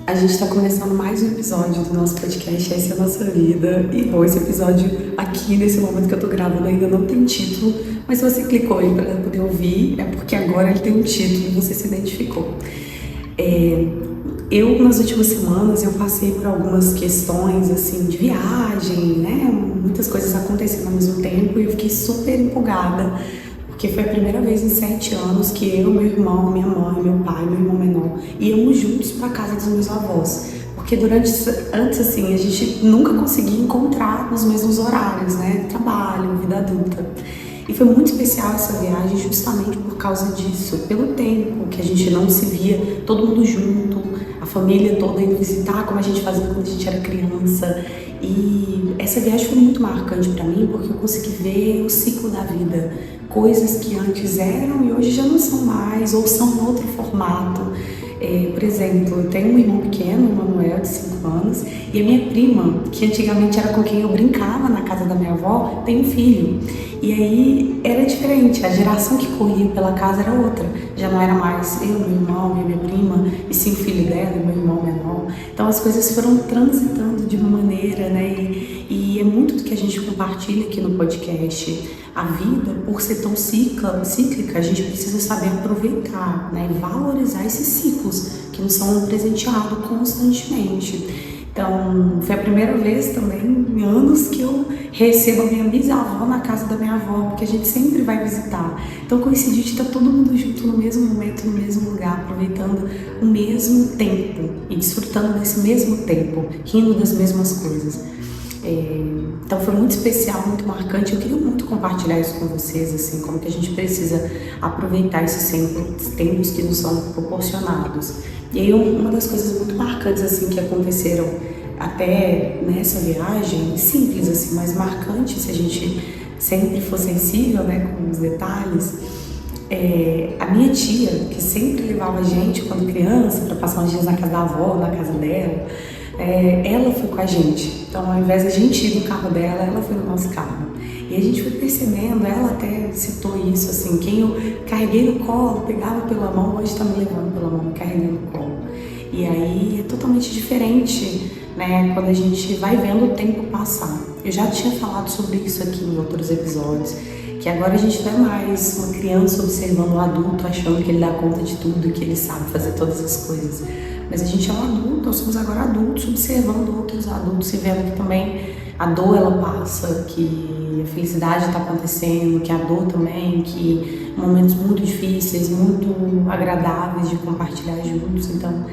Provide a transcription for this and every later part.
A gente está começando mais um episódio do nosso podcast Essa é a Nossa Vida. E bom, esse episódio aqui, nesse momento que eu tô gravando, ainda não tem título, mas se você clicou aí para poder ouvir, é porque agora ele tem um título e você se identificou. Nas últimas semanas, eu passei por algumas questões, assim, de viagem, né? Muitas coisas acontecendo ao mesmo tempo e eu fiquei super empolgada, porque foi a primeira vez em 7 anos que eu, meu irmão, minha mãe, meu pai, meu irmão menor, íamos juntos para casa dos meus avós. Porque antes, assim, a gente nunca conseguia encontrar nos mesmos horários, né? Trabalho, vida adulta. E foi muito especial essa viagem justamente por causa disso, pelo tempo que a gente não se via, todo mundo junto, a família toda indo visitar, como a gente fazia quando a gente era criança. E essa viagem foi muito marcante para mim, porque eu consegui ver o ciclo da vida, coisas que antes eram e hoje já não são mais, ou são em outro formato. Por exemplo, eu tenho um irmão pequeno, o Manuel, de 5 anos, e a minha prima, que antigamente era com quem eu brincava na casa da minha avó, tem um filho. E aí era diferente, a geração que corria pela casa era outra. Já não era mais eu, meu irmão e minha prima, e sim o filho dela e meu irmão menor. Então as coisas foram transitando de uma maneira, né? E é muito do que a gente compartilha aqui no podcast. A vida, por ser tão cíclica, a gente precisa saber aproveitar, né? E valorizar esses ciclos que nos são presenteados constantemente. Então, foi a primeira vez também em anos que eu recebo a minha bisavó na casa da minha avó, porque a gente sempre vai visitar. Então, coincidiu de estar todo mundo junto no mesmo momento, no mesmo lugar, aproveitando o mesmo tempo e desfrutando desse mesmo tempo, rindo das mesmas coisas. Então foi muito especial, muito marcante. Eu queria muito compartilhar isso com vocês, assim, como que a gente precisa aproveitar esses tempos que nos são proporcionados. E aí uma das coisas muito marcantes assim que aconteceram até nessa viagem, simples assim, mas marcante, se a gente sempre for sensível, né, com os detalhes, a minha tia, que sempre levava a gente quando criança para passar uns dias na casa da avó, na casa dela, ela foi com a gente. Então, ao invés de a gente ir no carro dela, ela foi no nosso carro. E a gente foi percebendo, ela até citou isso, assim, quem eu carreguei no colo, pegava pela mão, hoje está me levando pela mão, me carregando no colo. E aí é totalmente diferente, né, quando a gente vai vendo o tempo passar. Eu já tinha falado sobre isso aqui em outros episódios, que agora a gente não é mais uma criança observando um adulto, achando que ele dá conta de tudo e que ele sabe fazer todas as coisas. Mas a gente é um adulto, nós somos agora adultos, observando outros adultos e vendo que também a dor ela passa, que a felicidade está acontecendo, que a dor também, que momentos muito difíceis, muito agradáveis de compartilhar juntos. Então,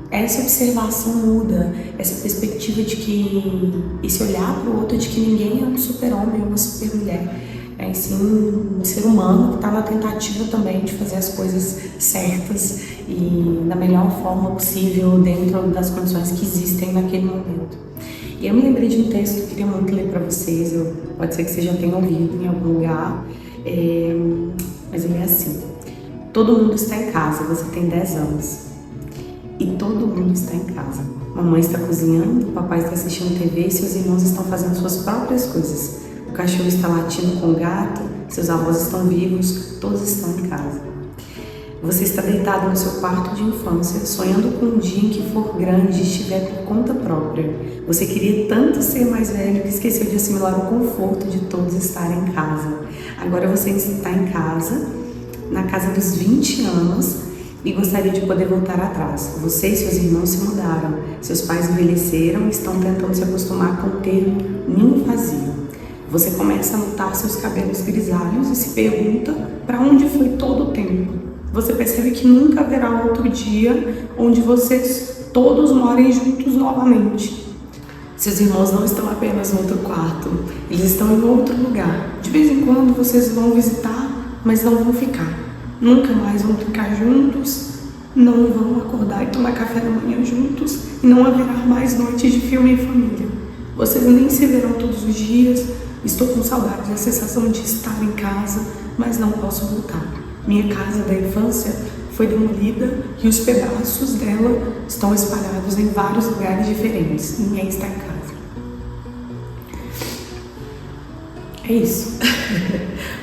essa observação muda, essa perspectiva de que, esse olhar para o outro de que ninguém é um super-homem ou uma super-mulher. É sim um ser humano que está na tentativa também de fazer as coisas certas e da melhor forma possível dentro das condições que existem naquele momento. E eu me lembrei de um texto que eu queria muito ler para vocês, pode ser que vocês já tenham ouvido em algum lugar, mas ele é assim: todo mundo está em casa, você tem 10 anos e todo mundo está em casa. Mamãe está cozinhando, papai está assistindo TV e seus irmãos estão fazendo suas próprias coisas. O cachorro está latindo com o gato, seus avós estão vivos, todos estão em casa. Você está deitado no seu quarto de infância, sonhando com um dia em que for grande e estiver por conta própria. Você queria tanto ser mais velho que esqueceu de assimilar o conforto de todos estarem em casa. Agora você está em casa, na casa dos 20 anos, e gostaria de poder voltar atrás. Você e seus irmãos se mudaram, seus pais envelheceram e estão tentando se acostumar com o termo ninho vazio. Você começa a notar seus cabelos grisalhos e se pergunta para onde foi todo o tempo. Você percebe que nunca haverá outro dia onde vocês todos morem juntos novamente. Seus irmãos não estão apenas no outro quarto, eles estão em outro lugar. De vez em quando vocês vão visitar, mas não vão ficar. Nunca mais vão ficar juntos, não vão acordar e tomar café da manhã juntos, e não haverá mais noites de filme em família. Vocês nem se verão todos os dias. Estou com saudade da sensação de estar em casa, mas não posso voltar. Minha casa da infância foi demolida e os pedaços dela estão espalhados em vários lugares diferentes. Ninguém está em casa. É isso.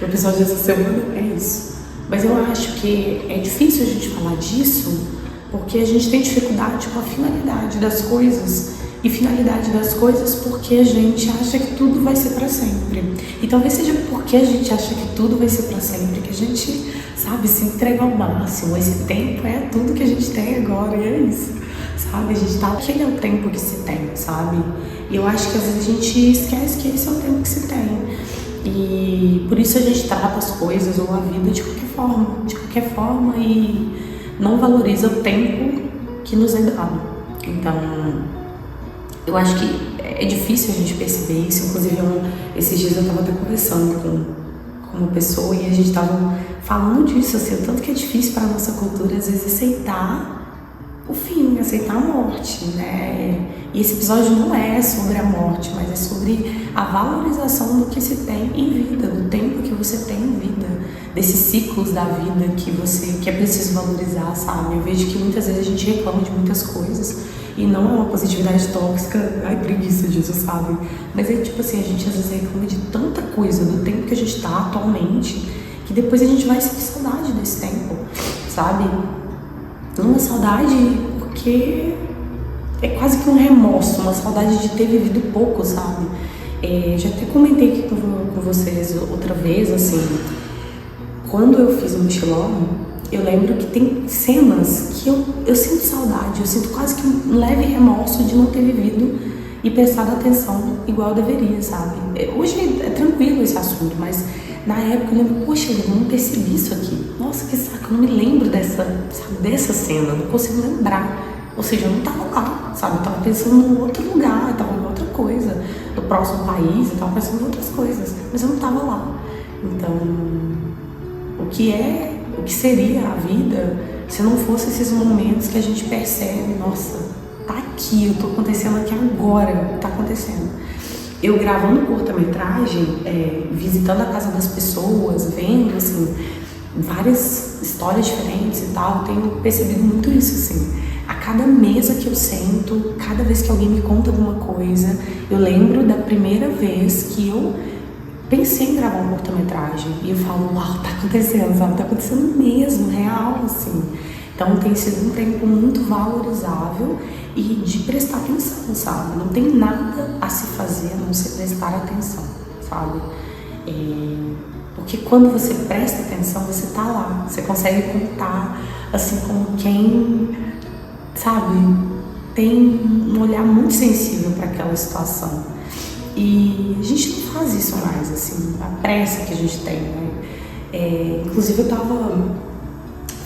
O episódio dessa semana é isso. Mas eu acho que é difícil a gente falar disso porque a gente tem dificuldade com a finalidade das coisas. E finalidade das coisas porque a gente acha que tudo vai ser para sempre. E talvez seja porque a gente acha que tudo vai ser para sempre, que a gente, sabe, se entrega ao máximo. Esse tempo é tudo que a gente tem agora e é isso, sabe? A gente tá, aquele é o tempo que se tem, sabe? E eu acho que às vezes a gente esquece que esse é o tempo que se tem. E por isso a gente trata as coisas ou a vida de qualquer forma e não valoriza o tempo que nos é dado. Então, eu acho que é difícil a gente perceber isso. Inclusive, esses dias eu estava até conversando com uma pessoa e a gente estava falando disso, assim, o tanto que é difícil para a nossa cultura, às vezes, aceitar o fim, aceitar a morte, né? E esse episódio não é sobre a morte, mas é sobre a valorização do que se tem em vida, do tempo que você tem em vida, desses ciclos da vida que é preciso valorizar, sabe? Eu vejo que muitas vezes a gente reclama de muitas coisas e não é uma positividade tóxica, ai, preguiça disso, sabe? Mas é tipo assim, a gente às vezes reclama de tanta coisa do tempo que a gente tá atualmente, que depois a gente vai sentir saudade desse tempo, sabe? Uma saudade porque é quase que um remorso, uma saudade de ter vivido pouco, sabe? Já até comentei aqui com vocês outra vez, assim, quando eu fiz o mochilão, eu lembro que tem cenas que eu sinto saudade, eu sinto quase que um leve remorso de não ter vivido e prestado atenção igual eu deveria, sabe? Hoje é tranquilo esse assunto, mas na época eu lembro, poxa, eu não percebi isso aqui. Nossa, que saco, eu não me lembro dessa cena, não consigo lembrar. Ou seja, eu não tava lá, sabe? Eu tava pensando em outro lugar, eu tava em outra coisa. No próximo país, eu tava pensando em outras coisas, mas eu não tava lá. Então, o que seria a vida se não fosse esses momentos que a gente percebe, nossa, tá aqui, eu tô acontecendo aqui agora, tá acontecendo. Eu gravando curta-metragem, visitando a casa das pessoas, vendo, assim, várias histórias diferentes e tal, eu tenho percebido muito isso, assim. A cada mesa que eu sento, cada vez que alguém me conta alguma coisa, eu lembro da primeira vez que eu pensei em gravar uma curta-metragem e eu falo, uau, tá acontecendo, sabe? Tá acontecendo mesmo, real, assim. Então tem sido um tempo muito valorizável e de prestar atenção, sabe? Não tem nada a se fazer a não ser prestar atenção, sabe? Porque quando você presta atenção, você tá lá, você consegue contar, assim, como quem, sabe, tem um olhar muito sensível para aquela situação. E a gente não faz isso mais, assim, a pressa que a gente tem, né? Inclusive eu tava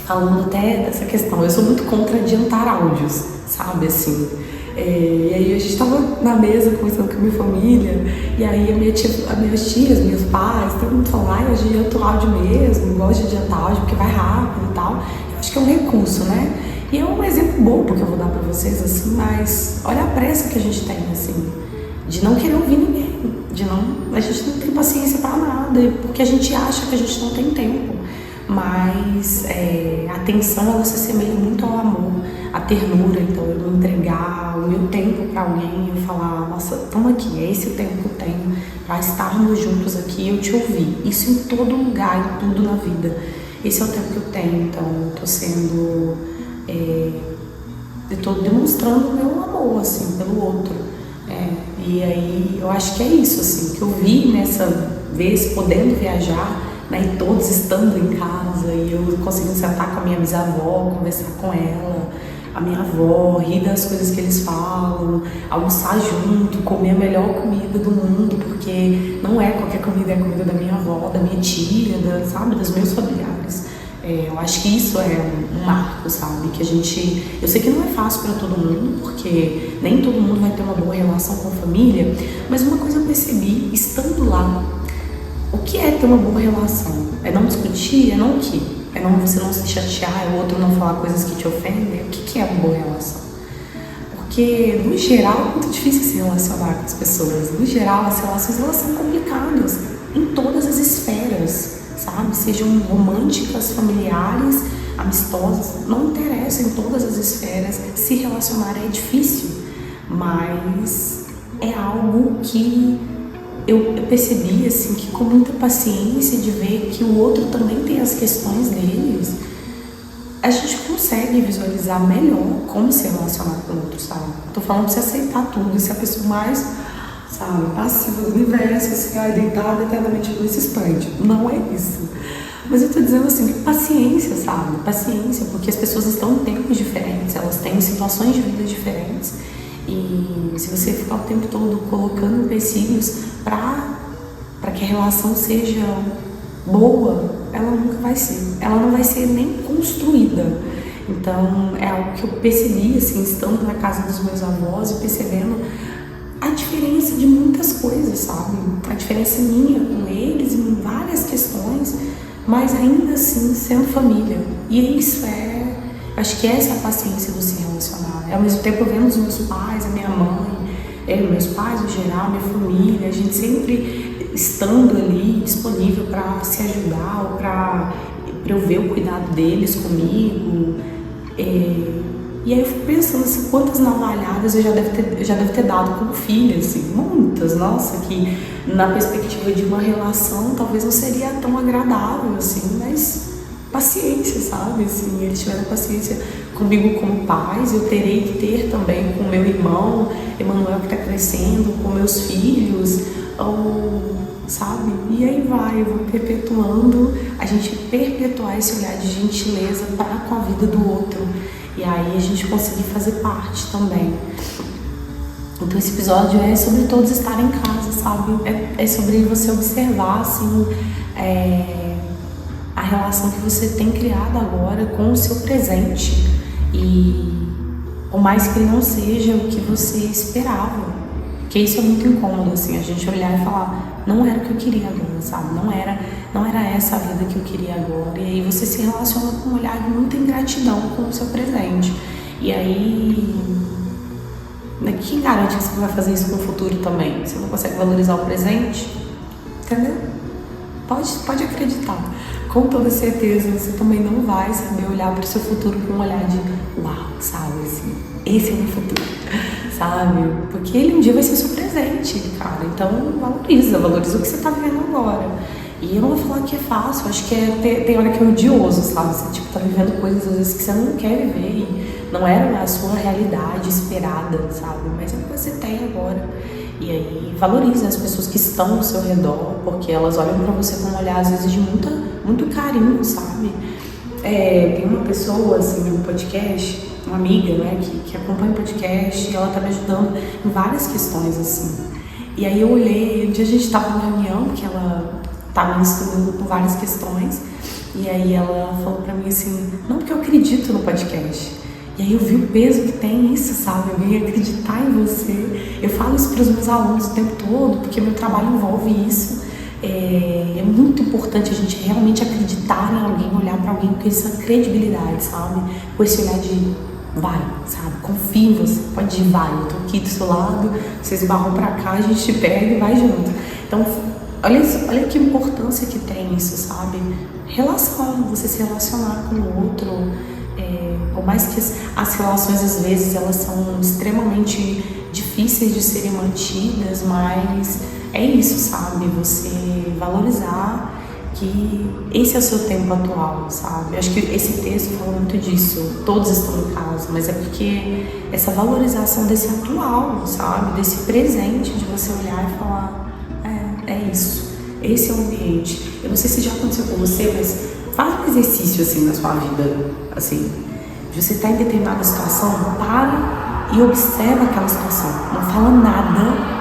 falando até dessa questão, eu sou muito contra adiantar áudios, sabe, assim. E aí a gente tava na mesa conversando com a minha família, e aí as minhas tias, meus pais, todo mundo falando, eu adianto áudio mesmo, gosto de adiantar áudio porque vai rápido e tal. Eu acho que é um recurso, né? E é um exemplo bom que eu vou dar pra vocês, assim, mas olha a pressa que a gente tem, assim, de não querer ouvir ninguém, a gente não tem paciência pra nada, porque a gente acha que a gente não tem tempo. Mas a atenção, ela se assemelha muito ao amor, à ternura. Então eu vou entregar o meu tempo para alguém e falar, nossa, toma aqui, é esse o tempo que eu tenho para estarmos juntos aqui e eu te ouvir. Isso em todo lugar, em tudo na vida. Esse é o tempo que eu tenho, então eu tô sendo, eu tô demonstrando o meu amor, assim, pelo outro. E aí eu acho que é isso, assim, que eu vi nessa vez, podendo viajar, né, e todos estando em casa, e eu conseguindo sentar com a minha bisavó, conversar com ela, a minha avó, rir das coisas que eles falam, almoçar junto, comer a melhor comida do mundo, porque não é qualquer comida, é a comida da minha avó, da minha tia, sabe, dos meus familiares. Eu acho que isso é um marco, sabe, que a gente... Eu sei que não é fácil para todo mundo, porque nem todo mundo vai ter uma boa relação com a família, mas uma coisa eu percebi, estando lá, o que é ter uma boa relação? É não discutir? É não o quê? É não você não se chatear, é o outro não falar coisas que te ofendem? O que é uma boa relação? Porque, no geral, é muito difícil se relacionar com as pessoas. No geral, as relações elas são complicadas em todas as esferas, sabe? Sejam românticas, familiares, amistosas, não interessa, em todas as esferas. Se relacionar é difícil, mas é algo que eu percebi, assim, que com muita paciência de ver que o outro também tem as questões deles, a gente consegue visualizar melhor como se relacionar com o outro, sabe? Tô falando pra você aceitar tudo e ser a pessoa mais, sabe, passiva do universo, assim, deitada eternamente nesse expande. Não é isso. Mas eu tô dizendo assim, paciência, sabe? Paciência, porque as pessoas estão em tempos diferentes, elas têm situações de vida diferentes. E se você ficar o tempo todo colocando empecilhos para que a relação seja boa, ela nunca vai ser. Ela não vai ser nem construída. Então, é algo que eu percebi, assim, estando na casa dos meus avós e percebendo a diferença de muitas coisas, sabe? A diferença minha com eles em várias questões, mas ainda assim sendo família. E isso acho que essa é a paciência do se relacionar. Ao mesmo tempo vendo os meus pais, a minha mãe, meus pais no geral, minha família, a gente sempre estando ali disponível para se ajudar ou para eu ver o cuidado deles comigo. E aí eu fico pensando assim, quantas navalhadas eu já devo ter dado como filha, assim, muitas, nossa, que na perspectiva de uma relação talvez não seria tão agradável, assim, mas paciência, sabe, assim, eles tiveram paciência comigo como pais, eu terei que ter também com meu irmão, Emanuel, que está crescendo, com meus filhos, sabe, e aí eu vou perpetuando, a gente perpetuar esse olhar de gentileza para com a vida do outro. E aí a gente conseguir fazer parte também. Então esse episódio é sobre todos estarem em casa, sabe? É sobre você observar, assim, a relação que você tem criado agora com o seu presente. E por mais que ele não seja o que você esperava, porque isso é muito incômodo, assim, a gente olhar e falar, não era o que eu queria agora, sabe? Não era essa a vida que eu queria agora. E aí você se relaciona com um olhar de muita ingratidão com o seu presente. E aí, quem garante que você vai fazer isso no futuro também? Você não consegue valorizar o presente? Entendeu? Pode acreditar. Com toda certeza, você também não vai saber olhar para o seu futuro com um olhar de uau, sabe? Assim, esse é o meu futuro, sabe? Porque ele um dia vai ser seu presente, cara. Então, valoriza o que você está vivendo agora. E eu não vou falar que é fácil, acho que tem hora que é odioso, sabe? Você tá vivendo coisas às vezes que você não quer viver e não era a sua realidade esperada, sabe? Mas é o que você tem agora. E aí valoriza as pessoas que estão ao seu redor, porque elas olham pra você com um olhar às vezes de muito carinho, sabe? Tem uma pessoa, assim, no podcast, uma amiga, né, que acompanha o podcast e ela tá me ajudando em várias questões, assim. E aí eu olhei, um dia a gente tava numa reunião que ela estava me estudando por várias questões, e aí ela falou pra mim assim, não, porque eu acredito no podcast. E aí eu vi o peso que tem isso, sabe? Alguém acreditar em você. Eu falo isso para os meus alunos o tempo todo, porque meu trabalho envolve isso. É muito importante a gente realmente acreditar em alguém, olhar para alguém com essa credibilidade, sabe? Com esse olhar de vai, sabe? Confia em você, pode ir, vai, eu tô aqui do seu lado, vocês barram pra cá, a gente te pega e vai junto. Então, olha que importância que tem isso, sabe? Relação, você se relacionar com o outro, por mais que as relações às vezes elas são extremamente difíceis de serem mantidas, mas é isso, sabe? Você valorizar que esse é o seu tempo atual, sabe? Eu acho que esse texto fala muito disso, todos estão em casa, mas é porque essa valorização desse atual, sabe? Desse presente, de você olhar e falar, é isso, esse é o ambiente. Eu não sei se já aconteceu com você, mas faz um exercício assim na sua vida, assim, de você estar em determinada situação, para e observa aquela situação, não fala nada,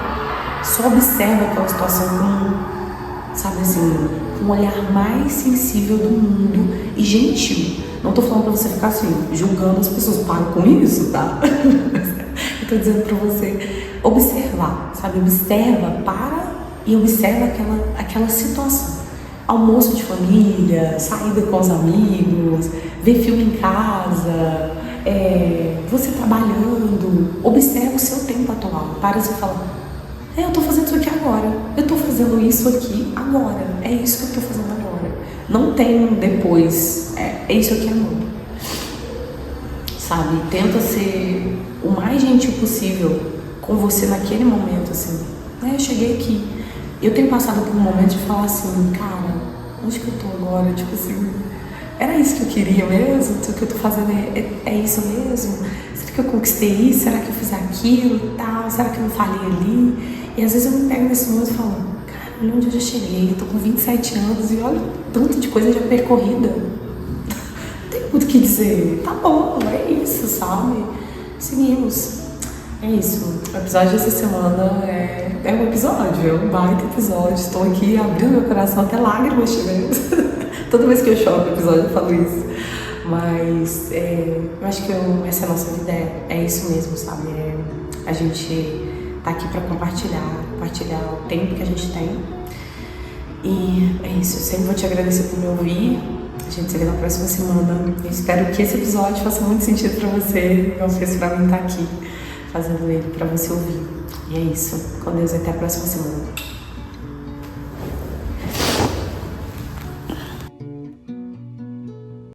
só observa aquela situação com, sabe assim, com um olhar mais sensível do mundo e gentil. Não tô falando pra você ficar assim, julgando as pessoas, para com isso, tá? Eu tô dizendo pra você observar, sabe? Observa, para e observa aquela situação. Almoço de família, saída com os amigos, ver filme em casa, você trabalhando. Observa o seu tempo atual. Para e fala, eu tô fazendo isso aqui agora. Eu tô fazendo isso aqui agora. É isso que eu tô fazendo agora. Não tem um depois. É isso aqui agora. Sabe? Tenta ser o mais gentil possível com você naquele momento, assim. Eu cheguei aqui. Eu tenho passado por um momento de falar assim, cara, onde que eu tô agora? Tipo assim, Era isso que eu queria mesmo? O que eu tô fazendo é isso mesmo? Será que eu conquistei isso? Será que eu fiz aquilo e tal? Será que eu não falei ali? E às vezes eu me pego nesse momento e falo, cara, olha onde eu já cheguei, eu tô com 27 anos e olha o tanto de coisa já percorrida. Não tem muito o que dizer. Tá bom, é isso, sabe? Seguimos. É isso. O episódio dessa semana é um episódio, é um baita episódio. Estou aqui abrindo meu coração, até lágrimas tivemos. Toda vez que eu choro no episódio eu falo isso. Mas eu acho que essa é a nossa vida, é isso mesmo, sabe? A gente tá aqui para compartilhar o tempo que a gente tem. E é isso, eu sempre vou te agradecer por me ouvir. A gente se vê na próxima semana. Eu espero que esse episódio faça muito sentido para você, igual fez pra mim estar aqui, fazendo ele para você ouvir. E é isso. Com Deus, até a próxima semana.